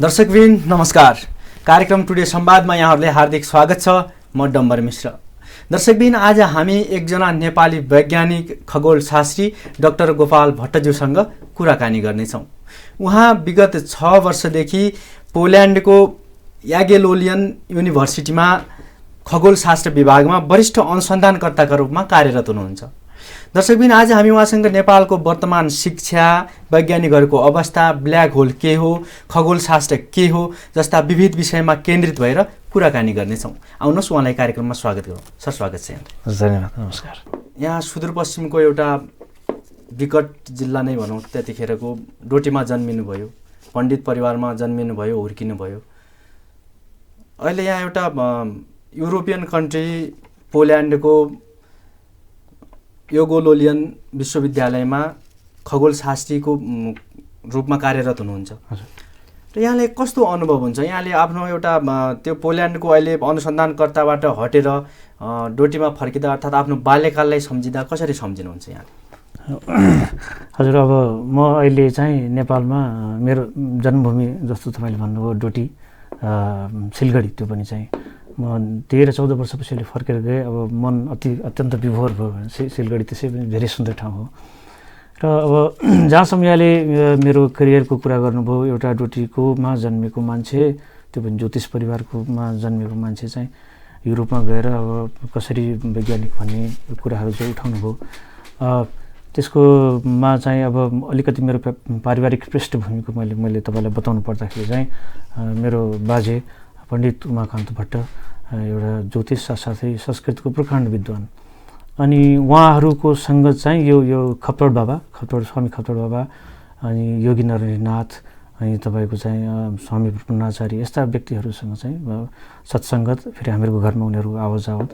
दर्शकवृन्द नमस्कार। कार्यक्रम टुडे संवादमा यहाँहरूलाई हार्दिक स्वागत छ। म डम्बर मिश्र। दर्शकवृन्द आज हामी एकजना नेपाली वैज्ञानिक खगोलशास्त्री डाक्टर गोपाल भट्टज्यूसँग कुराकानी गर्नेछौँ। उहाँ विगत 6 वर्षदेखि पोल्यान्डको यागेलोनियन युनिभर्सिटीमा खगोलशास्त्र विभागमा वरिष्ठ अनुसन्धानकर्ताका रूपमा कार्यरत हुनुहुन्छ। दर्शकबिन आज हामी उहाँसँग नेपालको वर्तमान शिक्षा, वैज्ञानिकहरूको अवस्था, ब्ल्याक होल के हो, खगोलशास्त्र के हो जस्ता विविध विषयमा केन्द्रित भएर कुराकानी गर्नेछौँ। आउनुहोस् उहाँलाई कार्यक्रममा स्वागत गरौँ। सर स्वागत छ। धन्यवाद। नमस्कार। यहाँ सुदूरपश्चिमको एउटा विकट जिल्ला नै भनौँ, त्यतिखेरको डोटीमा जन्मिनुभयो, पण्डित परिवारमा जन्मिनुभयो, हुर्किनुभयो। अहिले यहाँ एउटा युरोपियन कन्ट्री पोल्यान्डको यागेलोनियन विश्वविद्यालयमा खगोलशास्त्रीको रूपमा कार्यरत हुनुहुन्छ। र यहाँले कस्तो अनुभव हुन्छ? यहाँले आफ्नो एउटा त्यो पोल्यान्डको अहिले अनुसन्धानकर्ताबाट हटेर डोटीमा फर्किँदा अर्थात् आफ्नो बाल्यकाललाई सम्झिँदा कसरी सम्झिनुहुन्छ यहाँले? हजुर, अब म अहिले चाहिँ नेपालमा मेरो जन्मभूमि जस्तो तपाईँले भन्नुभयो डोटी, सिलगढी, त्यो पनि चाहिँ म 13-14 वर्षपछि अहिले फर्केर गएँ। अब मन अत्यन्त विभोर भयो। सिलगढी त्यसै पनि धेरै सुन्दर ठाउँ हो। र अब जहाँसम्म यहाँले मेरो करियरको कुरा गर्नुभयो, एउटा डोटीकोमा जन्मेको मान्छे, त्यो पनि ज्योतिष परिवारकोमा जन्मेको मान्छे चाहिँ युरोपमा गएर अब कसरी वैज्ञानिक भन्ने कुराहरू चाहिँ उठाउनु भयो। त्यसकोमा चाहिँ अब अलिकति मेरो पारिवारिक पृष्ठभूमिको मैले तपाईँलाई बताउनु पर्दाखेरि चाहिँ मेरो बाजे पण्डित उमाकान्त भट्ट एउटा ज्योतिष साथसाथै संस्कृतको प्रकाण्ड विद्वान, अनि उहाँहरूको सङ्गत चाहिँ यो खप्तड बाबा, स्वामी खप्तड बाबा, अनि योगी नरहरिनाथ, अनि तपाईँको चाहिँ स्वामी पूर्णाचार्य, यस्ता व्यक्तिहरूसँग चाहिँ सत्सङ्गत, फेरि हामीहरूको घरमा उनीहरू आवत जावत,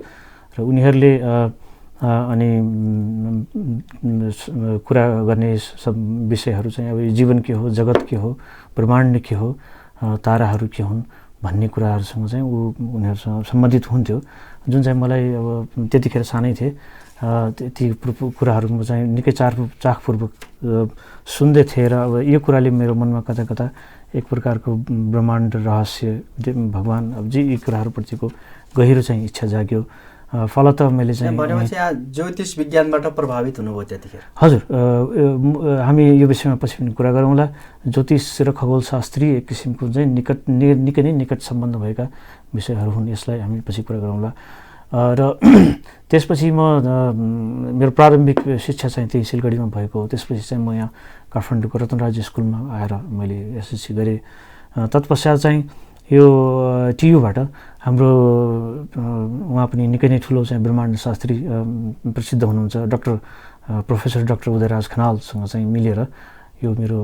र उनीहरूले अनि कुरा गर्ने सब विषयहरू चाहिँ अब जीवन के हो, जगत के हो, ब्रह्माण्ड के हो, ताराहरू के हुन् भन्ने कुराहरूसँग चाहिँ उनीहरूसँग सम्बन्धित हुन्थ्यो, जुन चाहिँ मलाई अब त्यतिखेर सानै थिएँ। ती कुराहरू चाहिँ निकै चाखपूर्वक सुन्दै थिएँ र अब यो कुराले मेरो मनमा कता कता एक प्रकारको ब्रह्माण्ड, रहस्य, भगवान्, अब यी कुराहरूप्रतिको गहिरो चाहिँ इच्छा जाग्यो। फलत मैले चाहिँ ज्योतिष विज्ञानबाट प्रभावित हुनुभयो त्यतिखेर? हजुर, हामी यो विषयमा पछि पनि कुरा गरौँला। ज्योतिष र खगोलशास्त्री एक किसिमको चाहिँ निकै नै निकट सम्बन्ध भएका विषयहरू हुन्, यसलाई हामी पछि कुरा गरौँला। र त्यसपछि मेरो प्रारम्भिक शिक्षा चाहिँ त्यही सिलगढीमा भएको हो। त्यसपछि चाहिँ म यहाँ काठमाडौँको रतनराज स्कुलमा आएर मैले एसएससी गरेँ। तत्पश्चात चाहिँ यो टियुबाट हाम्रो उहाँ पनि निकै नै ठुलो चाहिँ ब्रह्माण्ड शास्त्री प्रसिद्ध हुनुहुन्छ, प्रोफेसर डाक्टर उदयराज खनालसँग चाहिँ मिलेर यो मेरो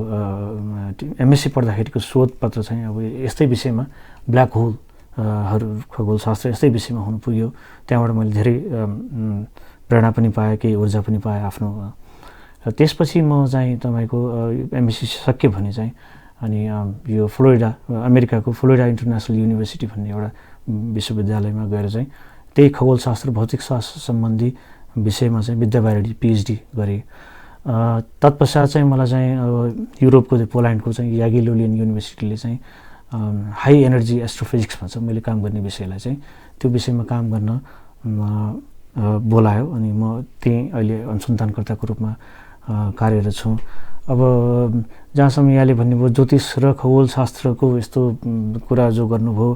एमएससी पढ्दाखेरिको शोध पत्र चाहिँ अब यस्तै विषयमा, ब्ल्याक होलहरू, खगोलशास्त्र यस्तै विषयमा हुनु पुग्यो। त्यहाँबाट मैले धेरै प्रेरणा पनि पाएँ, केही ऊर्जा पनि पाएँ आफ्नो। र त्यसपछि म चाहिँ तपाईँको एमएससी सकेँ भने चाहिँ अनि यो फ्लोरिडा, अमेरिकाको फ्लोरिडा इन्टरनेसनल युनिभर्सिटी भन्ने एउटा विश्वविद्यालयमा गएर चाहिँ त्यही खगोलशास्त्र, भौतिक शास्त्र सम्बन्धी विषयमा चाहिँ विद्यावारिधी पिएचडी गरेँ। तत्पश्चात चाहिँ मलाई चाहिँ युरोपको पोल्यान्डको चाहिँ यागेलोनियन युनिभर्सिटीले चाहिँ हाई एनर्जी एस्ट्रोफिजिक्समा चाहिँ मैले काम गर्ने विषयलाई चाहिँ त्यो विषयमा काम गर्न बोलायो, अनि म त्यहीँ अहिले अनुसन्धानकर्ताको रूपमा कार्यरत छु। अब जहाँसम्म यहाँले भन्नुभयो ज्योतिष र खगोलशास्त्रको यस्तो कुरा जो गर्नुभयो,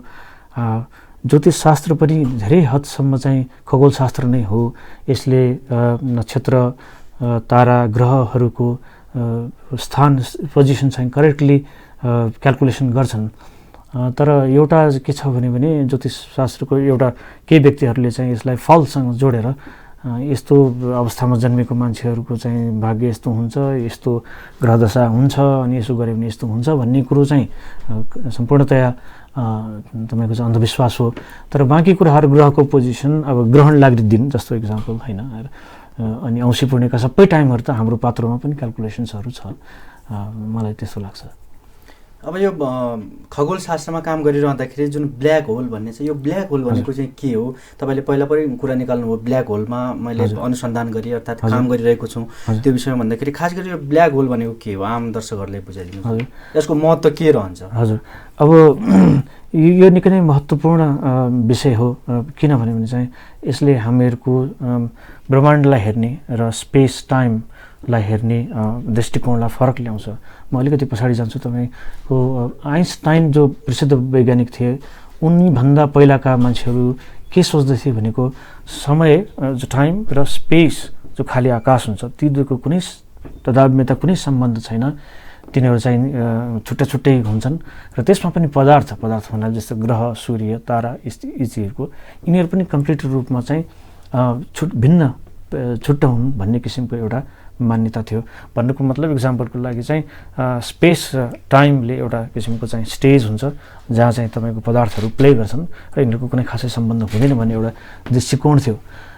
ज्योतिषशास्त्र पनि धेरै हदसम्म चाहिँ खगोलशास्त्र नै हो। यसले नक्षत्र, तारा, ग्रहहरूको स्थान, पोजिसन चाहिँ करेक्टली क्यालकुलेसन गर्छन्। तर एउटा के छ भने ज्योतिषशास्त्रको एउटा केही व्यक्तिहरूले चाहिँ यसलाई फलसँग जोडेर यस्तो अवस्थामा जन्मेको मान्छेहरूको चाहिँ भाग्य यस्तो हुन्छ, यस्तो ग्रहदशा हुन्छ, अनि यसो गऱ्यो भने यस्तो हुन्छ भन्ने कुरो चाहिँ सम्पूर्णतया तपाईँको चाहिँ अन्धविश्वास हो। तर बाँकी कुराहरू, ग्रहको पोजिसन, अब ग्रहण लाग्ने दिन जस्तो इक्जाम्पल होइन, अनि औँसी पूर्णिका सबै टाइमहरू त हाम्रो पात्रोमा पनि क्यालकुलेसन्सहरू छ। मलाई त्यस्तो लाग्छ। अब यो खगोलशास्त्रमा काम गरिरहँदाखेरि जुन ब्ल्याक होल भन्ने छ, यो ब्ल्याक होल भनेको चाहिँ के हो? तपाईँले पहिला पनि कुरा निकाल्नुभयो ब्ल्याक होलमा मैले अनुसन्धान गरेँ अर्थात् काम गरिरहेको छु त्यो विषयमा भन्दाखेरि खास गरी यो ब्ल्याक होल भनेको के हो आम दर्शकहरूले बुझाइदिनु, यसको महत्त्व के रहन्छ? हजुर, अब यो निकै नै महत्त्वपूर्ण विषय हो, किनभने चाहिँ यसले हामीहरूको ब्रह्माण्डलाई हेर्ने र स्पेस टाइमलाई हेर्ने दृष्टिकोणलाई फरक ल्याउँछ। म अलिकति पछाडि जान्छु। तपाईँको आइन्स्टाइन जो प्रसिद्ध वैज्ञानिक थिए, उनीभन्दा पहिलाका मान्छेहरू के सोच्दथे भनेको समय जो टाइम र स्पेस जो खाली आकाश हुन्छ ती दुईको कुनै तदात्म्यता कुनै सम्बन्ध छैन, तिनीहरू चाहिँ छुट्टा छुट्टै हुन्छन् र त्यसमा पनि पदार्थ भन्नाले जस्तो ग्रह, सूर्य, तारा यी चिजहरूको यिनीहरू पनि कम्प्लिट रूपमा चाहिँ भिन्न छुट्टा हुन् भन्ने किसिमको एउटा मान्यता थियो। भन्नुको मतलब इक्जाम्पलको लागि चाहिँ स्पेस र टाइमले एउटा किसिमको चाहिँ स्टेज हुन्छ जहाँ चाहिँ तपाईँको पदार्थहरू प्ले गर्छन् र यिनीहरूको कुनै खासै सम्बन्ध हुँदैन भन्ने एउटा दृष्टिकोण थियो।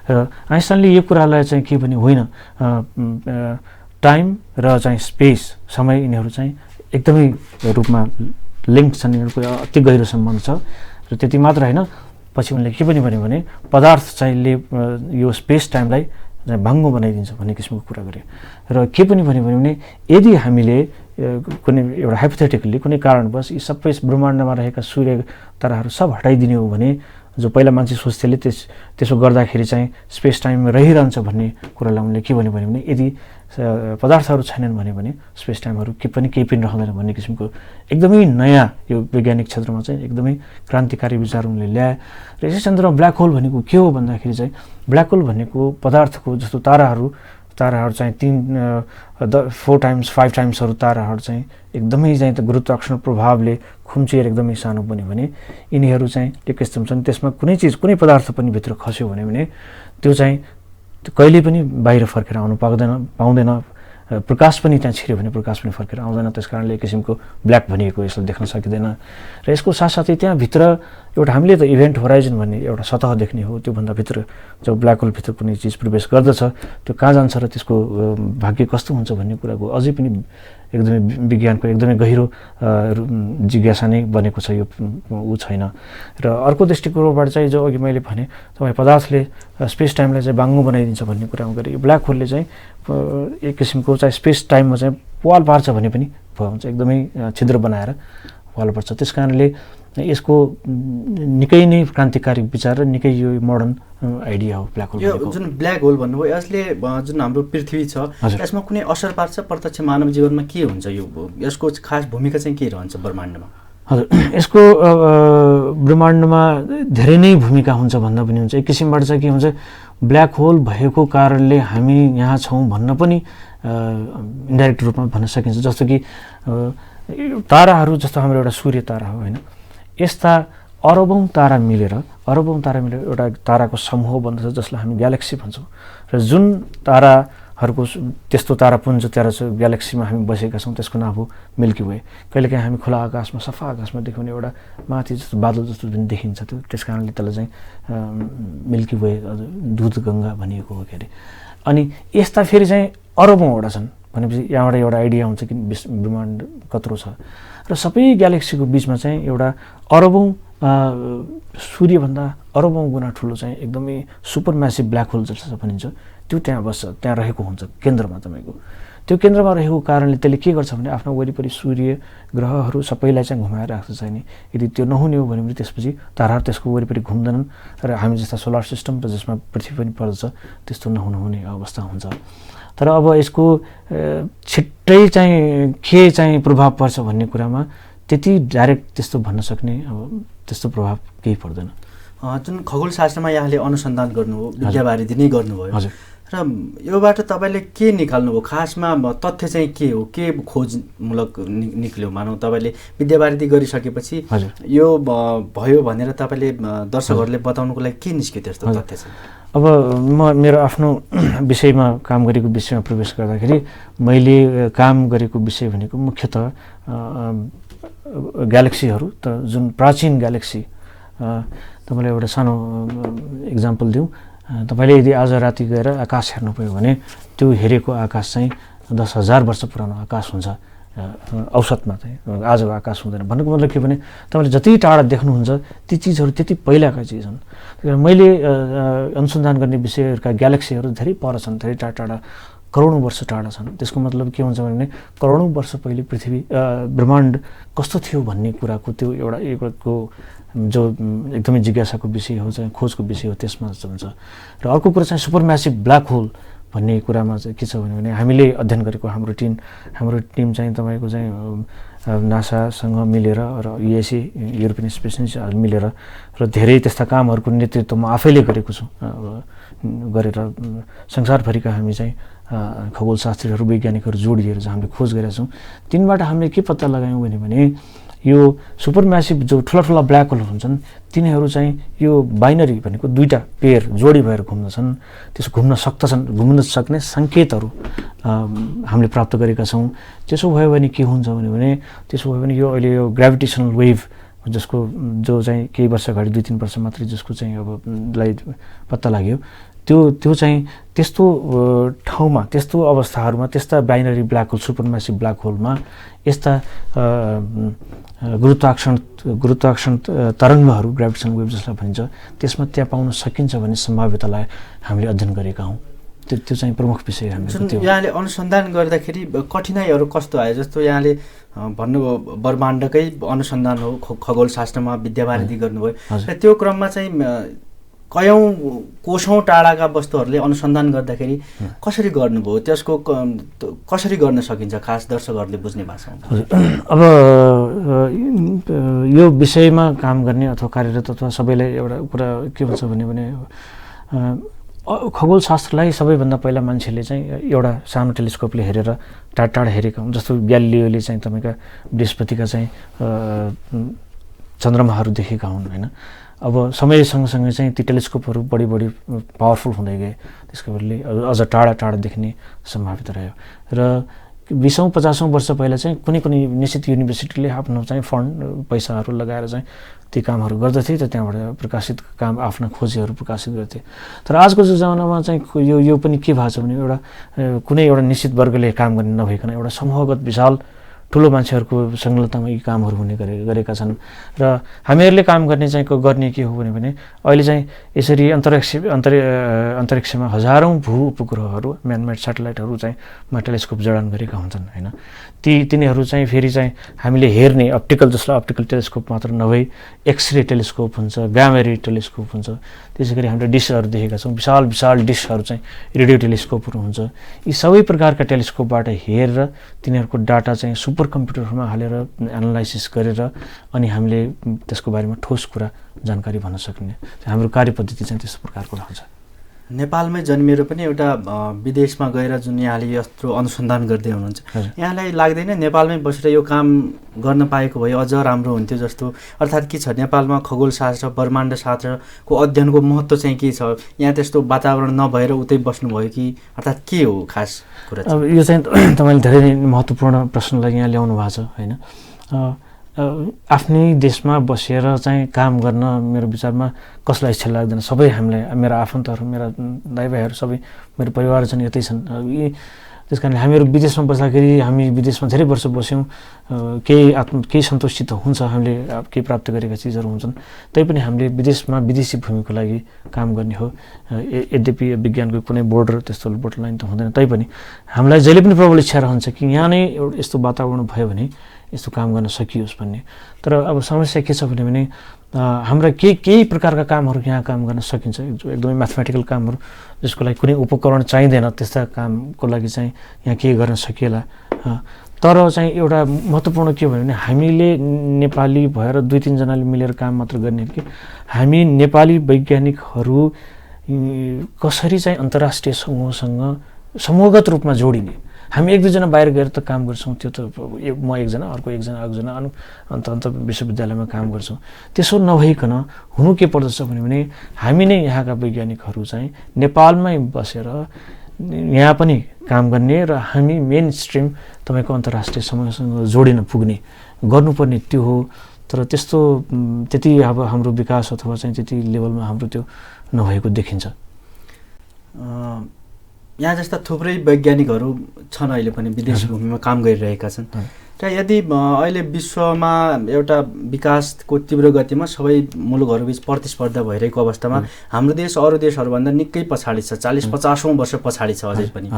र आइन्स्टाइनले यो कुरालाई चाहिँ के पनि होइन, टाइम र चाहिँ स्पेस समय यिनीहरू चाहिँ एकदमै रूपमा लिङ्क छन्, यिनीहरूको अति गहिरो सम्बन्ध छ। र त्यति मात्र होइन, पछि उनले के पनि भन्यो भने पदार्थ चाहिँले यो स्पेस टाइमलाई भाङ्गो बनाइदिन्छ भन्ने किसिमको कुरा गरे। र के पनि भन्यो भने यदि हामीले कुनै एउटा हाइपोथेटिकली कुनै कारणवश यी सबै ब्रह्माण्डमा रहेका सूर्य ताराहरू सब हटाइदिने हो भने जो पहिला मान्छे सोच्थेले त्यसो गर्दाखेरि चाहिँ स्पेस टाइममा रहिरहन्छ भन्ने कुरालाई उनले के भन्यो भने यदि पदार्थहरू छैनन् भने स्पेस टाइमहरू केही पनि रहँदैन भन्ने किसिमको एकदमै नयाँ यो वैज्ञानिक क्षेत्रमा चाहिँ एकदमै क्रान्तिकारी विचार उनले ल्याए। र यसै सन्दर्भमा ब्ल्याक होल भनेको के हो भन्दाखेरि चाहिँ ब्ल्याक होल भनेको पदार्थको जस्तो ताराहरू चाहिँ 4 टाइम्स 5 टाइम्सहरू ताराहरू चाहिँ एकदमै चाहिँ गुरुत्वाकर्षण प्रभावले खुम्चिएर एकदमै सानो बन्यो भने यिनीहरू चाहिँ के किसिम छन्, त्यसमा कुनै पदार्थ पनि भित्र खस्यो भने त्यो चाहिँ कहिले पनि बाहिर फर्केर आउनु पाउँदैन। प्रकाश पनि त्यहाँ छिर्यो भने प्रकाश पनि फर्केर आउँदैन। त्यस कारणले एक किसिमको ब्ल्याक भनिएको यसलाई देख्न सकिँदैन। र यसको साथसाथै त्यहाँभित्र एउटा हामीले त इभेन्ट होराइजन भन्ने एउटा सतह देख्ने हो, त्योभन्दा भित्र जब ब्ल्याक होलभित्र कुनै चिज प्रवेश गर्दछ त्यो कहाँ जान्छ र त्यसको भाग्य कस्तो हुन्छ भन्ने कुराको अझै पनि एकदमै विज्ञानको एकदमै गहिरो जिज्ञासा नै बनेको छ, यो ऊ छैन। र अर्को दृष्टिकोणबाट चाहिँ जो अघि मैले भने तपाईँ पदार्थले स्पेस टाइमलाई चाहिँ बाङ्गो बनाइदिन्छ भन्ने कुरामा गरे, यो ब्ल्याक होलले चाहिँ एक किसिमको चाहिँ स्पेस टाइममा चाहिँ पाल पार्छ भने पनि हुन्छ, एकदमै छिद्र बनाएर पाल पर्छ। त्यस कारणले यसको निकै नै क्रान्तिकारी विचार र निकै यो मोडर्न आइडिया हो ब्ल्याक होल। यो जुन ब्ल्याक होल भन्नुभयो यसले जुन हाम्रो पृथ्वी छ यसमा कुनै असर पार्छ प्रत्यक्ष मानव जीवनमा? के हुन्छ यसको खास भूमिका चाहिँ के रहन्छ ब्रह्माण्डमा? हजुर, यसको ब्रह्माण्डमा धेरै नै भूमिका हुन्छ भन्दा पनि हुन्छ। एक किसिमबाट चाहिँ के हुन्छ, ब्ल्याक होल भएको कारणले हामी यहाँ छौँ भन्न पनि इन्डाइरेक्ट रूपमा भन्न सकिन्छ। जस्तो कि ताराहरू जस्तो हाम्रो एउटा सूर्य तारा हो होइन, यस्ता अरबौँ तारा मिलेर एउटा ताराको समूह बन्दछ जसलाई हामी ग्यालेक्सी भन्छौँ। र जुन ताराहरूको त्यस्तो तारापुञ्ज ग्यालेक्सीमा हामी बसेका छौँ त्यसको नाम हो मिल्की वे। कहिलेकाहीँ हामी खुला आकाशमा सफा आकाशमा देख्यौँ भने एउटा माथि जस्तो बादल जस्तो जुन देखिन्छ त्यो, त्यस कारणले त्यसलाई चाहिँ मिल्की वे दुध गङ्गा भनिएको हो के अरे। अनि यस्ता फेरि चाहिँ अरबौँवटा छन् भनेपछि यहाँबाट एउटा आइडिया हुन्छ कि ब्रह्माण्ड कत्रो छ। र सबै ग्यालेक्सीको बिचमा चाहिँ एउटा अरबौँ सूर्यभन्दा अरबौँ गुणा ठुलो चाहिँ एकदमै सुपर म्यासिभ ब्ल्याक होल जस्तो भनिन्छ, त्यो त्यहाँ बस्छ, त्यहाँ रहेको हुन्छ केन्द्रमा। तपाईँको त्यो केन्द्रमा रहेको कारणले त्यसले के गर्छ भने आफ्नो वरिपरि सूर्य ग्रहहरू सबैलाई चाहिँ घुमाएर राख्छ चाहिँ नि। यदि त्यो नहुने हो भने त्यसपछि ताराहरू त्यसको वरिपरि घुम्दैनन् र हामी जस्ता सोलर सिस्टम र जसमा पृथ्वी पनि पर्दछ त्यस्तो नहुने अवस्था हुन्छ। तर अब यसको छिट्टै चाहिँ के चाहिँ प्रभाव पर्छ भन्ने कुरामा त्यति डाइरेक्ट त्यस्तो भन्न सक्ने अब त्यस्तो प्रभाव केही पर्दैन। जुन खगोलशास्त्रमा यहाँले अनुसन्धान गर्नुभयो, विद्यावारिधि नै गर्नुभयो र योबाट तपाईँले के निकाल्नुभयो? खासमा तथ्य चाहिँ के हो, के खोजमूलक निक्ल्यो? मानौँ तपाईँले विद्यावारिधि गरिसकेपछि यो भयो भनेर तपाईँले दर्शकहरूले बताउनुको लागि के निस्क्यो त्यस्तो तथ्य चाहिँ? अब म मेरो आफ्नो विषयमा काम गरेको विषयमा प्रवेश गर्दाखेरि मैले काम गरेको विषय भनेको मुख्यतः ग्यालेक्सीहरू, त जुन प्राचीन ग्यालेक्सी। तपाईँलाई एउटा सानो इक्जाम्पल दिउँ, तपाईँले यदि आज राति गएर आकाश हेर्नु पऱ्यो भने त्यो हेरेको आकाश चाहिँ 10,000 वर्ष पुरानो आकाश हुन्छ। औसतमा चाहिँ आजको आकाश हुँदैन। भन्नुको मतलब के भने तपाईँले जति टाढा देख्नुहुन्छ ती चिजहरू त्यति पहिलाका चिज हुन्। त्यही भएर मैले अनुसन्धान गर्ने विषयहरूका ग्यालेक्सीहरू धेरै पर छन्, धेरै टाढा टाढा करोडौँ वर्ष टाढा छन्। त्यसको मतलब के हुन्छ भने करोडौँ वर्ष पहिले पृथ्वी ब्रह्माण्ड कस्तो थियो भन्ने कुराको त्यो एउटाको जो एकदमै जिज्ञासाको विषय हो, चाहिँ खोजको विषय हो, त्यसमा हुन्छ। र अर्को कुरा चाहिँ सुपर म्यासिभ ब्ल्याक होल भन्ने कुरामा चाहिँ के छ भने हामीले अध्ययन गरेको हाम्रो टिम चाहिँ तपाईँको चाहिँ नासासँग मिलेर र युएसए युरोपियन स्पेस एजेन्सी मिलेर र धेरै त्यस्ता कामहरूको नेतृत्व म आफैले गरेको छु गरेर संसारभरिका हामी चाहिँ खगोलशास्त्रीहरू वैज्ञानिकहरू जोडिएर चाहिँ हामीले खोज गरेका छौँ। तिनबाट हामीले के पत्ता लगायौँ भने यो सुपर म्यासिभ जो ठुला ब्ल्याक होल हुन्छन् तिनीहरू चाहिँ यो बाइनरी भनेको दुईटा पेयर जोडी भएर घुम्दछन्, त्यसो घुम्न सक्ने सङ्केतहरू हामीले प्राप्त गरेका छौँ। त्यसो भयो भने के हुन्छ भने त्यसो भयो भने यो अहिले यो ग्राभिटेसनल वेभ जसको जो चाहिँ केही वर्ष अगाडि 2-3 वर्ष मात्रै जसको चाहिँ लाई पत्ता लाग्यो त्यो चाहिँ त्यस्तो ठाउँमा, त्यस्तो अवस्थाहरूमा, त्यस्ता बाइनरी ब्ल्याक होल सुपरम्यासिभ ब्ल्याक होलमा यस्ता गुरुत्वाकर्षण तरङ्गहरू ग्राभिटेसनल वेभ जसलाई भनिन्छ त्यसमा त्यहाँ पाउन सकिन्छ भन्ने सम्भाव्यतालाई हामीले अध्ययन गरेका हौँ। त्यो चाहिँ प्रमुख विषय हाम्रो। यहाँले अनुसन्धान गर्दाखेरि कठिनाइहरू कस्तो आयो? जस्तो यहाँले भन्नुभयो ब्रह्माण्डकै अनुसन्धान हो, खगोलशास्त्रमा विद्यावारिधि गर्नुभयो र त्यो क्रममा चाहिँ कयौँ कोसौँ टाढाका वस्तुहरूले अनुसन्धान गर्दाखेरि कसरी गर्नुभयो, त्यसको कसरी गर्न सकिन्छ खास दर्शकहरूले बुझ्ने भाषामा? अब यो विषयमा काम गर्ने अथवा कार्यरत अथवा सबैलाई एउटा कुरा के हुन्छ भने खगोलशास्त्रलाई सबैभन्दा पहिला मान्छेले चाहिँ एउटा सानो टेलिस्कोपले हेरेर टाढा हेरेका हुन्। जस्तो ग्यालिलियोले चाहिँ तपाईँका बृहस्पतिका चाहिँ चन्द्रमाहरू देखेका हुन् होइन। अब समय सँगसँगै चाहिँ ती टेलिस्कोपहरू बढी पावरफुल हुँदै गए, त्यसको वजहले अझ टाढा देख्ने सम्भाव्यता रह्यो। र 20-50 वर्ष पहिला चाहिँ कुनै निश्चित युनिभर्सिटीले आफ्नो चाहिँ फन्ड पैसाहरू लगाएर चाहिँ ती कामहरू गर्दथे र त्यहाँबाट प्रकाशित काम आफ्ना खोजीहरू प्रकाशित गर्थे। तर आजको जो जमानामा चाहिँ यो पनि के भएको छ भने एउटा कुनै एउटा निश्चित वर्गले काम गर्ने नभइकन एउटा समूहगत विशाल ठुलो मान्छेहरूको संलग्नतामा यी कामहरू हुने गरेका छन्। र हामीहरूले काम गर्ने के हो भने अहिले चाहिँ यसरी अन्तरिक्षमा हजारौँ भू उपग्रहहरू म्यानमेड स्याटेलाइटहरू चाहिँ टेलिस्कोप जडान गरेका हुन्छन् होइन। तिनीहरू चाहिँ फेरि चाहिँ हामीले हेर्ने जसलाई अप्टिकल टेलिस्कोप मात्र नभई एक्सरे टेलिस्कोप हुन्छ, गामा रे टेलिस्कोप हुन्छ, त्यसै गरी हामीले डिसहरू देखेका छौँ, विशाल डिसहरू चाहिँ रेडियो टेलिस्कोपहरू हुन्छ। यी सबै प्रकारका टेलिस्कोपबाट हेरेर तिनीहरूको डाटा चाहिँ सुपर कम्प्युटरमा हालेर एनालाइसिस गरेर अनि हामीले त्यसको बारेमा ठोस कुरा जानकारी भन्न सक्ने हाम्रो कार्यपद्धति चाहिँ त्यस्तो प्रकारको रहन्छ। नेपालमै जन्मिएर पनि एउटा विदेशमा गएर जुन यहाँले यत्रो अनुसन्धान गर्दै हुनुहुन्छ, यहाँलाई लाग्दैन नेपालमै बसेर यो काम गर्न पाएको भए अझ राम्रो हुन्थ्यो जस्तो? अर्थात् के छ, नेपालमा खगोलशास्त्र ब्रह्माण्डशास्त्रको अध्ययनको महत्त्व चाहिँ के छ? यहाँ त्यस्तो वातावरण नभएर उतै बस्नुभयो कि अर्थात् के हो खास कुरा? अब यो चाहिँ तपाईँले धेरै महत्त्वपूर्ण प्रश्नलाई यहाँ ल्याउनु भएको छ होइन। आफ्नै देशमा बसेर चाहिँ काम गर्न मेरो विचारमा कसलाई इच्छा लाग्दैन। सबै हामीलाई, मेरा आफन्तहरू, मेरा दाइ भाइहरू सबै मेरो परिवारजन यतै छन्। त्यस कारण हामीहरू विदेशमा बस्दाखेरि हामी विदेशमा धेरै वर्ष बस्यौँ, केही सन्तुष्टि त हुन्छ, हामीले केही प्राप्त गरेका चिजहरू हुन्छन्, तैपनि हामीले विदेशमा विदेशी भूमिको लागि काम गर्ने हो। यद्यपि विज्ञानको कुनै बोर्डर त्यस्तो बोर्डर लाइन त हुँदैन, तैपनि हामीलाई जहिले पनि प्रबल इच्छा रहन्छ कि यहाँ नै एउटा यस्तो वातावरण भयो भने यस्तो काम गर्न सकियोस् भन्ने। तर अब समस्या के छ भने हाम्रा केही प्रकारका कामहरू यहाँ काम गर्न सकिन्छ, एकदमै म्याथमेटिकल कामहरू जसको लागि कुनै उपकरण चाहिँदैन, त्यस्ता कामको लागि चाहिँ यहाँ केही गर्न सकिएला। तर चाहिँ एउटा महत्त्वपूर्ण के भयो भने हामीले नेपाली भएर 2-3 जनाले मिलेर काम मात्र गर्ने कि हामी नेपाली वैज्ञानिकहरू कसरी चाहिँ अन्तर्राष्ट्रिय समूहसँग समूहगत रूपमा जोडिने। हामी 1-2 जना बाहिर गएर त काम गर्छौँ, त्यो त म एकजना अर्को एकजना अन्त विश्वविद्यालयमा काम गर्छौँ। त्यसो नभइकन हुनु के पर्दछ भने हामी नै यहाँका वैज्ञानिकहरू चाहिँ नेपालमै बसेर यहाँ पनि काम गर्ने र हामी मेन स्ट्रिम तपाईँको अन्तर्राष्ट्रिय समूहसँग जोडिन पुग्ने गर्नुपर्ने त्यो हो। तर त्यति अब हाम्रो विकास अथवा चाहिँ त्यति लेभलमा हाम्रो त्यो नभएको देखिन्छ। यहाँ जस्ता थुप्रै वैज्ञानिकहरू छन् अहिले पनि विदेशी भूमिमा काम गरिरहेका छन् र यदि अहिले विश्वमा एउटा विकासको तीव्र गतिमा सबै मुलुकहरूबीच प्रतिस्पर्धा भइरहेको अवस्थामा हाम्रो देश अरू देशहरूभन्दा निकै पछाडि छ, 40-50औं वर्ष पछाडि छ अझै पनि।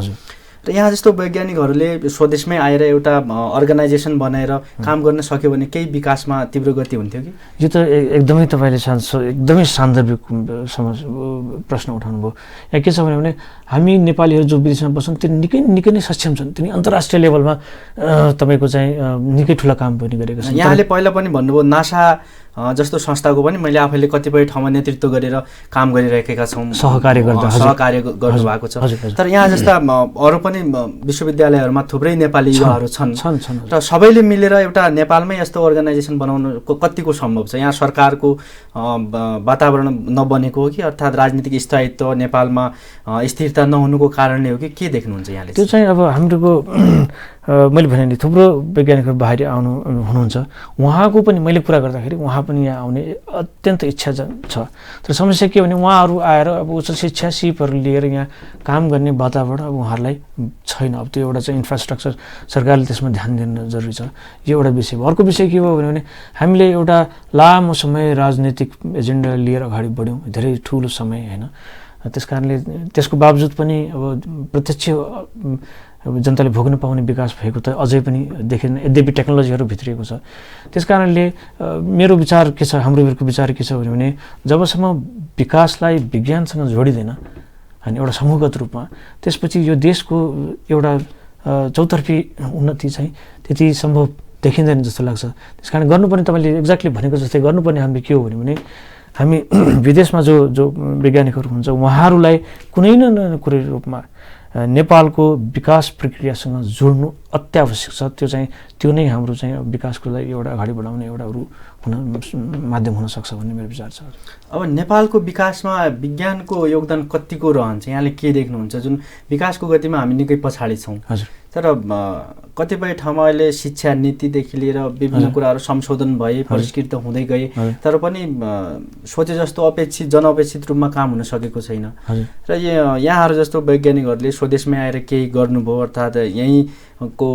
र यहाँ जस्तो वैज्ञानिकहरूले स्वदेशमै आएर एउटा अर्गनाइजेसन बनाएर काम गर्न सक्यो भने केही विकासमा तीव्र गति हुन्थ्यो कि? यो त एकदमै तपाईँले एकदमै सान्दर्भिक प्रश्न उठाउनु भयो। यहाँ के छ भने हामी नेपालीहरू जो विदेशमा बस्छन् त्यो निकै नै सक्षम छन्, तिनी अन्तर्राष्ट्रिय लेभलमा तपाईँको चाहिँ निकै ठुला काम पनि गरेका छन्। यहाँले पहिला पनि भन्नुभयो नासा जस्तो संस्थाको पनि मैले आफैले कतिपय ठाउँमा नेतृत्व गरेर काम गरिरहेका छौँ, सहकार्य गर्नुभएको छ। तर यहाँ जस्ता अरू पनि विश्वविद्यालयहरूमा थुप्रै नेपाली युवाहरू छन् र सबैले मिलेर एउटा नेपालमै यस्तो अर्गनाइजेसन बनाउनुको कतिको सम्भव छ? यहाँ सरकारको वातावरण नबनेको हो कि अर्थात् राजनीतिक स्थायित्व नेपालमा स्थिरता नहुनुको कारणले हो कि के देख्नुहुन्छ यहाँले? त्यो चाहिँ अब हाम्रोको मैले भने नि थुप्रो वैज्ञानिकहरू बाहिर हुनुहुन्छ, उहाँको पनि मैले कुरा गर्दाखेरि उहाँ पनि यहाँ आउने अत्यन्त इच्छा छ। तर समस्या के भने उहाँहरू आएर अब उच्च शिक्षा सिपहरू लिएर यहाँ काम गर्ने वातावरण अब उहाँहरूलाई छैन। अब त्यो एउटा चाहिँ इन्फ्रास्ट्रक्चर सरकारले त्यसमा ध्यान दिन जरुरी छ। यो एउटा विषय भयो। अर्को विषय के भयो भने हामीले एउटा लामो समय राजनीतिक एजेन्डा लिएर अगाडि बढ्यौँ, धेरै ठुलो समय होइन। त्यस कारणले त्यसको बावजुद पनि अब प्रत्यक्ष जनताले भोग्न पाउने विकास भएको त अझै पनि देखिन्न, यद्यपि टेक्नोलोजीहरू भित्रिएको छ। त्यस कारणले मेरो विचार के छ, हाम्रो विचार के छ भने जबसम्म विकासलाई विज्ञानसँग जोडिँदैन अनि एउटा समूहगत रूपमा, त्यसपछि यो देशको एउटा चौतर्फी उन्नति चाहिँ त्यति सम्भव देखिँदैन जस्तो लाग्छ। त्यस कारण गर्नुपर्ने तपाईँले एक्ज्याक्टली भनेको जस्तै गर्नुपर्ने हामीले के हो भने हामी विदेशमा जो वैज्ञानिकहरू हुन्छ उहाँहरूलाई कुनै न कुनै रूपमा नेपालको विकास प्रक्रियासँग जोड्नु अत्यावश्यक छ। त्यो नै हाम्रो चाहिँ विकासको लागि एउटा अगाडि बढाउने एउटा माध्यम हुन सक्छ भन्ने मेरो विचार छ। अब नेपालको विकासमा विज्ञानको योगदान कतिको रहन्छ यहाँले के देख्नुहुन्छ? जुन विकासको गतिमा हामी निकै पछाडि छौँ, तर कतिपय ठाउँमा अहिले शिक्षा नीतिदेखि लिएर विभिन्न कुराहरू संशोधन भए, परिष्कृत हुँदै गए, तर पनि सोचे जस्तो जनअपेक्षित रूपमा काम हुन सकेको छैन। र यहाँहरू जस्तो वैज्ञानिकहरूले स्वदेशमै आएर केही गर्नुभयो, अर्थात् यहीँको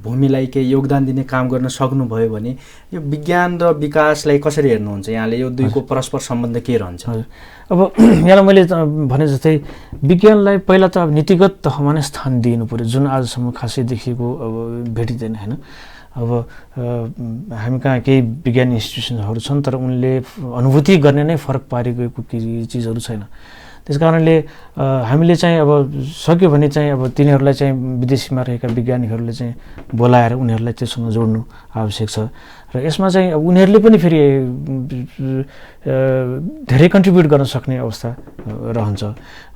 भूमिलाई केही योगदान दिने काम गर्न सक्नुभयो भने यो विज्ञान र विकासलाई कसरी हेर्नुहुन्छ यहाँले? यो दुईको परस्पर सम्बन्ध के रहन्छ? अब यहाँलाई मैले भने जस्तै विज्ञानलाई पहिला त अब नीतिगत तहमा नै स्थान दिनु पऱ्यो, जुन आजसम्म खासै देखिएको अब भेटिँदैन होइन। अब हामी कहाँ केही विज्ञान इन्स्टिट्युसनहरू छन्, तर उनले अनुभूति गर्ने नै फरक पारेको केही चिजहरू छैन। त्यस कारणले हामीले चाहिँ अब सक्यो भने चाहिँ अब तिनीहरूलाई चाहिँ विदेशीमा रहेका वैज्ञानिकहरूले चाहिँ बोलाएर उनीहरूलाई त्योसँग जोड्नु आवश्यक छ। र यसमा चाहिँ अब उनीहरूले पनि फेरि धेरै कन्ट्रिब्युट गर्न सक्ने अवस्था रहन्छ।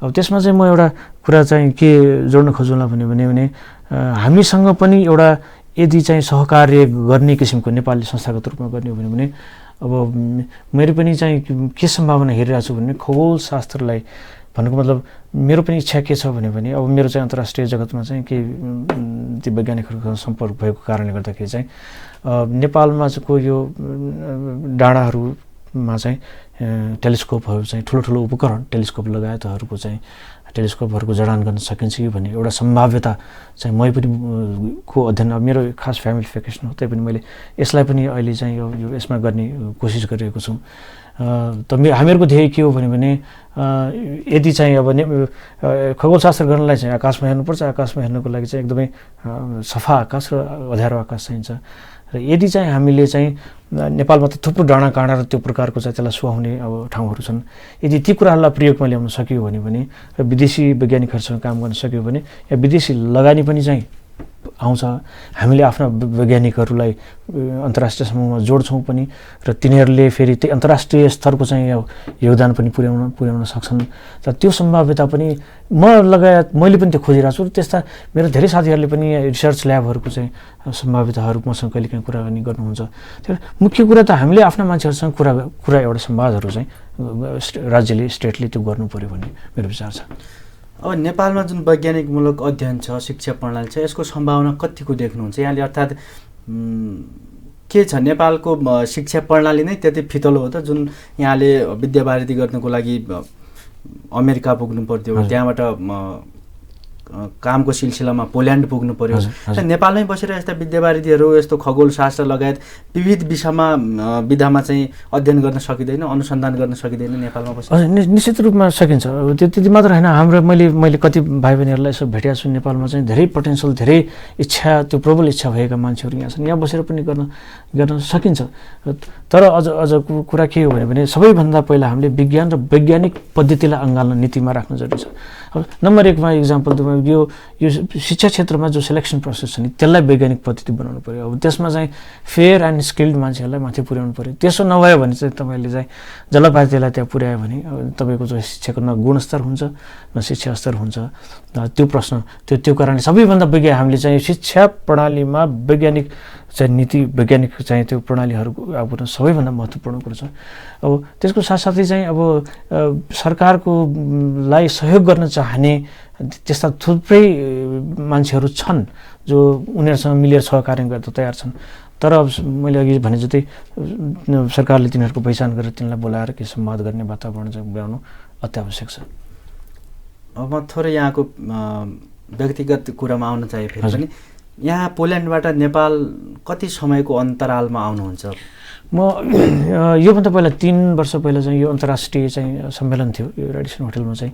अब त्यसमा चाहिँ म एउटा कुरा चाहिँ के जोड्न खोज्नुला भने हामीसँग पनि एउटा यदि चाहिँ सहकार्य गर्ने किसिमको नेपालले संस्थागत रूपमा गर्ने हो भने अब मेरो पनि चाहिँ के सम्भावना हेरिरहेको छु भने खगोल शास्त्रलाई भन्नुको मतलब मेरो पनि इच्छा के छ भने अब मेरो चाहिँ अन्तर्राष्ट्रिय जगतमा चाहिँ के ती वैज्ञानिकहरूसँग सम्पर्क भएको कारणले गर्दाखेरि चाहिँ नेपालमा चाहिँ यो डाँडाहरूमा चाहिँ टेलिस्कोपहरू चाहिँ ठुलो उपकरण टेलिस्कोप लगायतहरूको चाहिँ टेलिस्कोपहरूको जडान गर्न सकिन्छ कि भन्ने एउटा सम्भाव्यता चाहिँ मै पनि को अध्ययन अब मेरो खास फ्यामिली भेकेसन हो, तैपनि मैले यसलाई पनि अहिले चाहिँ यो यसमा गर्ने कोसिस गरिरहेको छु। त हामीहरूको ध्येय के हो भने यदि चाहिँ अब खगोलशास्त्र गर्नलाई चाहिँ आकाशमा हेर्नुपर्छ, आकाशमा हेर्नुको लागि चाहिँ एकदमै सफा आकाश र अँध्यारो आकाश चाहिन्छ। र यदि चाहिँ हामीले चाहिँ नेपालमा त थुप्रो डाँडा काँडा र त्यो प्रकारको चाहिँ त्यसलाई सुहाउने अब ठाउँहरू छन्, यदि ती कुराहरूलाई प्रयोगमा ल्याउन सकियो भने र विदेशी वैज्ञानिकहरूसँग काम गर्न सक्यो भने या विदेशी लगानी पनि चाहिँ आउँछ। हामीले आफ्ना वैज्ञानिकहरूलाई अन्तर्राष्ट्रिय समूहमा जोड्छौँ पनि र तिनीहरूले फेरि त्यो अन्तर्राष्ट्रिय स्तरको चाहिँ योगदान पनि पुर्याउन सक्छन्। तर त्यो सम्भाव्यता पनि मैले पनि त्यो खोजिरहेको छु। त्यस्ता मेरो धेरै साथीहरूले पनि रिसर्च ल्याबहरूको चाहिँ सम्भाव्यताहरू मसँग कहिलेकाहीँ कुराकानी गर्नुहुन्छ। तर मुख्य कुरा त हामीले आफ्ना मान्छेहरूसँग कुरा एउटा संवादहरू चाहिँ राज्यले स्टेटले त्यो गर्नु पऱ्यो भन्ने मेरो विचार छ। अब नेपालमा जुन वैज्ञानिकमूलक अध्ययन छ, शिक्षा प्रणाली छ, यसको सम्भावना कतिको देख्नुहुन्छ यहाँले? अर्थात् के छ नेपालको शिक्षा प्रणाली नै त्यति फितलो हो त जुन यहाँले विद्यावारिधि गर्नको लागि अमेरिका पुग्नु पर्थ्यो, त्यहाँबाट कामको सिलसिलामा पोल्यान्ड पुग्नु पर्यो। नेपालमै बसेर यस्ता विद्यावारिधीहरू यस्तो खगोलशास्त्र लगायत विविध विषयमा विधामा चाहिँ अध्ययन गर्न सकिँदैन, अनुसन्धान गर्न सकिँदैन नेपालमा बसेर? निश्चित रूपमा सकिन्छ। त्यति मात्र होइन, हाम्रो मैले कति भाइ बहिनीहरूलाई यसो भेटेको छु, नेपालमा चाहिँ धेरै पोटेन्सियल, धेरै इच्छा, त्यो प्रबल इच्छा भएका मान्छेहरू यहाँ छन्। यहाँ बसेर पनि गर्न सकिन्छ। तर अझ कुरा के हो भने सबैभन्दा पहिला हामीले विज्ञान र वैज्ञानिक पद्धतिलाई अँगाल्न नीतिमा राख्नु जरुरी छ। अब नम्बर 1 मा इक्जाम्पल यो शिक्षा क्षेत्रमा जो सेलेक्सन प्रोसेस छ नि त्यसलाई वैज्ञानिक पद्धति बनाउनु पर्यो। अब त्यसमा चाहिँ फेयर एन्ड स्किल्ड मान्छेहरूलाई माथि पुर्याउनु पर्यो। त्यसो नभयो भने चाहिँ तपाईँले चाहिँ जलपातीलाई त्यहाँ पुर्यायो भने तपाईँको जो शिक्षाको न गुणस्तर हुन्छ न शिक्षा स्तर हुन्छ। त्यो प्रश्न त्यो कारणले सबैभन्दा हामीले चाहिँ शिक्षा प्रणालीमा वैज्ञानिक चाहिँ नीति, वैज्ञानिक चाहिँ त्यो प्रणालीहरू अब सबैभन्दा महत्त्वपूर्ण कुरो छ। अब त्यसको साथसाथै चाहिँ अब सरकारकोलाई सहयोग गर्न चाहने त्यस्ता थुप्रै मान्छेहरू छन् जो उनीहरूसँग मिलेर सहकार्य गर्न तयार छन्। तर अब मैले अघि भने जस्तै सरकारले तिनीहरूको पहिचान गरेर तिनीलाई बोलाएर के संवाद गर्ने वातावरण चाहिँ बनाउनु अत्यावश्यक छ। अब म थोरै यहाँको व्यक्तिगत कुरामा आउन चाहे फेरि पनि यहाँ पोल्यान्डबाट नेपाल कति समयको अन्तरालमा आउनुहुन्छ? म योभन्दा पहिला 3 वर्ष पहिला चाहिँ यो अन्तर्राष्ट्रिय चाहिँ सम्मेलन थियो यो रेडिसन होटलमा चाहिँ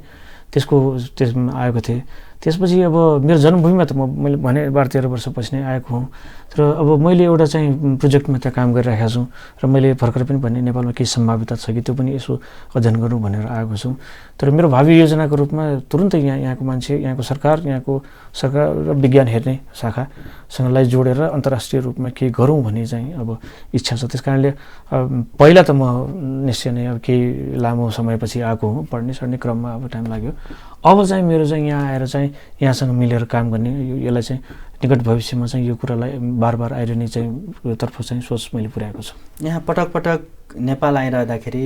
त्यसमा आएको थिएँ। त्यसपछि अब मेरो जन्मभूमिमा त मैले भने 12-13 वर्षपछि नै आएको हुँ। तर अब मैले एउटा चाहिँ प्रोजेक्टमा त्यहाँ काम गरिरहेको छु र मैले भर्खर पनि भने नेपालमा केही सम्भाव्यता छ कि त्यो पनि यसो अध्ययन गरौँ भनेर आएको छु। तर मेरो भावी योजनाको रूपमा तुरुन्तै यहाँको मान्छे, यहाँको सरकार र विज्ञान हेर्ने शाखासँगलाई जोडेर अन्तर्राष्ट्रिय रूपमा केही गरौँ भन्ने चाहिँ अब इच्छा छ। त्यस कारणले पहिला त म निश्चय नै अब केही लामो समयपछि आएको हुँ, पढ्ने सर्ने क्रममा अब टाइम लाग्यो। अब चाहिँ मेरो चाहिँ यहाँ आएर चाहिँ यहाँसँग मिलेर काम गर्ने, यसलाई चाहिँ निकट भविष्यमा चाहिँ यो कुरालाई बार आइरहने चाहिँ तर्फ चाहिँ सोच मैले पुर्याएको छु। यहाँ पटक नेपाल आइरहँदाखेरि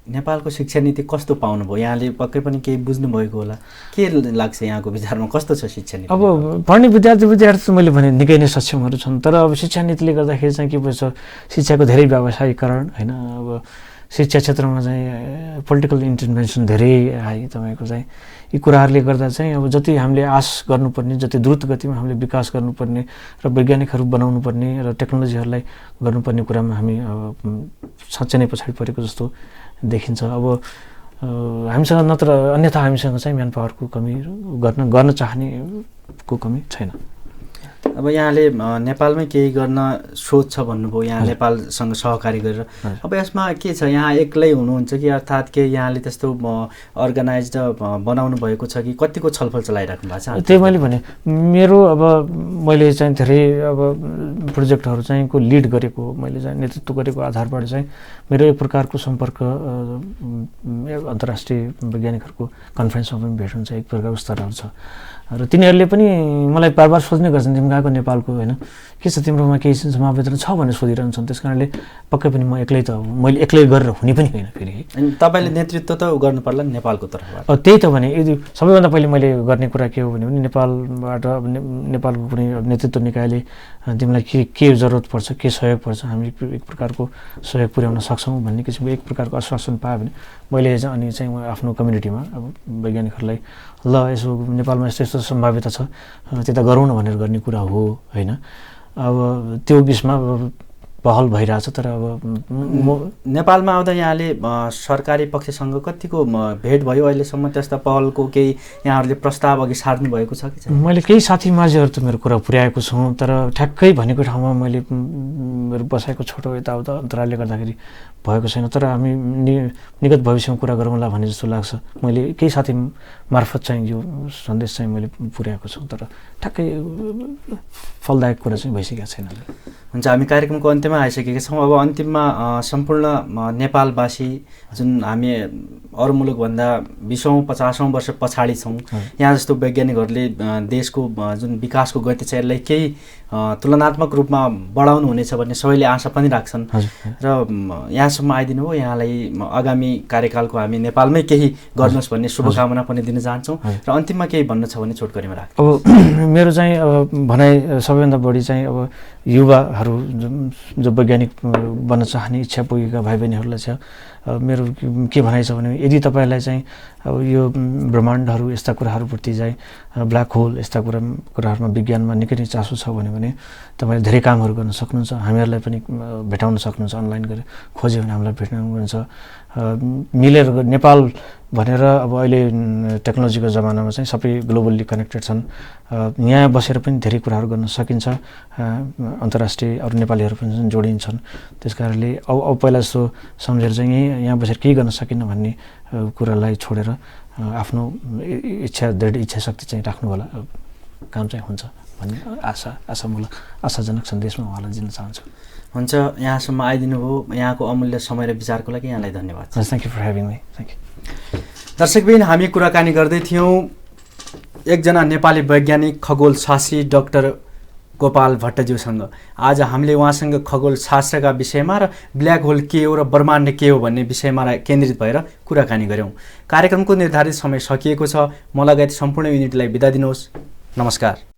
नेपालको शिक्षा नीति कस्तो पाउनुभयो? यहाँले पक्कै पनि केही बुझ्नुभएको होला, के लाग्छ यहाँको विचारमा कस्तो छ शिक्षा नीति? अब पढ्ने विद्यार्थी त मैले भने निकै नै सक्षमहरू छन्। तर अब शिक्षा नीतिले गर्दाखेरि चाहिँ के भन्छ, शिक्षाको धेरै व्यावसायीकरण होइन, अब शिक्षा क्षेत्रमा चाहिँ पोलिटिकल इन्टरभेन्सन धेरै आयो तपाईँको चाहिँ यी कुराहरूले गर्दा चाहिँ अब जति हामीले आश गर्नुपर्ने, जति द्रुत गतिमा हामीले विकास गर्नुपर्ने र वैज्ञानिकहरू बनाउनु पर्ने र टेक्नोलोजीहरूलाई गर्नुपर्ने कुरामा हामी साँच्चै नै पछाडि परेको जस्तो देखिन्छ। अब हामीसँग नत्र अन्यथा हामीसँग चाहिँ म्यान पावरको कमी, गर्न चाहनेको कमी छैन। अब यहाँले नेपालमै केही गर्न सोच छ भन्नुभयो, यहाँ नेपालसँग सहकारी गरेर। अब यसमा के छ, यहाँ एक्लै हुनुहुन्छ कि अर्थात् के यहाँले त्यस्तो अर्गनाइज्ड बनाउनु भएको छ कि कतिको छलफल चलाइराख्नु भएको छ? त्यही मैले भने मेरो अब मैले चाहिँ धेरै अब प्रोजेक्टहरू चाहिँ को लिड गरेको, मैले चाहिँ नेतृत्व गरेको आधारबाट चाहिँ मेरो एक प्रकारको सम्पर्क अन्तर्राष्ट्रिय वैज्ञानिकहरूको कन्फरेन्समा पनि भेट हुन्छ, एक प्रकारको स्तरहरू छ। र तिनीहरूले पनि मलाई बार सोध्ने गर्छन्, तिमी गएको नेपालको होइन, के छ तिम्रोमा केही समावेदन छ भनेर सोधिरहन्छन्। त्यस कारणले पक्कै पनि मैले एक्लै गरेर हुने पनि होइन फेरि। अनि तपाईँले नेतृत्व त गर्नु पर्ला नि नेपालको तर्फबाट? त्यही त भने यदि सबैभन्दा पहिले मैले गर्ने कुरा के हो भने नेपालबाट नेपालको कुनै नेतृत्व निकायले तिमीलाई के जरुरत पर्छ, के सहयोग पर्छ, हामी एक प्रकारको सहयोग पुर्याउन सक्छौँ भन्ने किसिमको एक प्रकारको आश्वासन पायो भने मैले अनि चाहिँ आफ्नो कम्युनिटीमा अब वैज्ञानिकहरूलाई ल यसो नेपालमा यस्तो सम्भाव्यता छ त्यता गरौँ न भनेर गर्ने कुरा हो होइन। अब त्यो बिचमा पहल भइरहेछ। तर अब नेपालमा आउँदा यहाँले सरकारी पक्षसँग कतिको भेट भयो अहिलेसम्म? त्यस्ता पहलको केही यहाँहरूले प्रस्ताव अघि सार्नु भएको छ कि? मैले केही साथी माझीहरू त मेरो कुरा पुर्याएको छु, तर ठ्याक्कै भनेको ठाउँमा मैले मेरो बसाएको छोटो यताउता अन्तरालले गर्दाखेरि भएको छैन। तर हामी निकट भविष्यमा कुरा गरौँला भन्ने जस्तो लाग्छ। मैले केही साथी मार्फत चाहिँ यो सन्देश चाहिँ मैले पुर्याएको छु, तर ठ्याक्कै फलदायक कुरा चाहिँ भइसकेको छैन। हुन्छ, हामी कार्यक्रमको अन्त्यमा आइसकेका छौँ। अब अन्तिममा सम्पूर्ण नेपालवासी जुन हामी अरू मुलुकभन्दा 20औं-50औं वर्ष पछाडि छौँ, यहाँ जस्तो वैज्ञानिकहरूले देशको जुन विकासको गति छ यसलाई केही तुलनात्मक रूपमा बढाउनु हुनेछ भन्ने सबैले आशा पनि राख्छन् र यहाँसम्म आइदिनु हो। यहाँलाई आगामी कार्यकालको हामी नेपालमै केही गर्नुहोस् भन्ने शुभकामना पनि दिन चाहन्छौँ र अन्तिममा केही भन्नु छ भने छोटकरीमा राख। अब मेरो चाहिँ अब भनाइ सबैभन्दा बढी चाहिँ अब युवाहरू जो वैज्ञानिक बन्न चाहने इच्छा पुगेका भाइ बहिनीहरूलाई छ मेरो के भनाइ छ भने यदि तपाईँलाई चाहिँ अब यो ब्रह्माण्डहरू यस्ता कुराहरूप्रति चाहिँ ब्ल्याक होल यस्ता कुराहरूमा विज्ञानमा निकै नै चासो छ भने तपाईँले धेरै कामहरू गर्न सक्नुहुन्छ। हामीहरूलाई पनि भेटाउन सक्नुहुन्छ, अनलाइन गरेर खोज्यो भने हामीलाई भेट्नुहुन्छ। मिलेर नेपाल भनेर अब अहिले टेक्नोलोजीको जमानामा चाहिँ सबै ग्लोबल्ली कनेक्टेड छन्। यहाँ बसेर पनि धेरै कुराहरू गर्न सकिन्छ। अन्तर्राष्ट्रिय अरू नेपालीहरू पनि जोडिन्छन्। त्यस कारणले अब पहिला जस्तो सम्झेर चाहिँ यहाँ बसेर केही गर्न सकिन्न भन्ने कुरालाई छोडेर आफ्नो दृढ इच्छा शक्ति चाहिँ राख्नु होला, काम चाहिँ हुन्छ भन्ने आशाजनक सन्देशमा उहाँलाई दिन चाहन्छु। हुन्छ, यहाँसम्म आइदिनु भयो। यहाँको अमूल्य समय र विचारको लागि यहाँलाई धन्यवाद। Thank you for having me. Thank you. दर्शकबिन, हामी कुराकानी गर्दै थियौँ एकजना नेपाली वैज्ञानिक खगोल शास्त्री डाक्टर गोपाल भट्टज्यूसँग। आज हामीले उहाँसँग खगोल शास्त्रका विषयमा र ब्ल्याक होल के हो र ब्रह्माण्ड के हो भन्ने विषयमा केन्द्रित भएर कुराकानी गऱ्यौँ। कार्यक्रमको निर्धारित समय सकिएको छ। म लगायत सम्पूर्ण युनिटलाई बिदा दिनुहोस्। नमस्कार।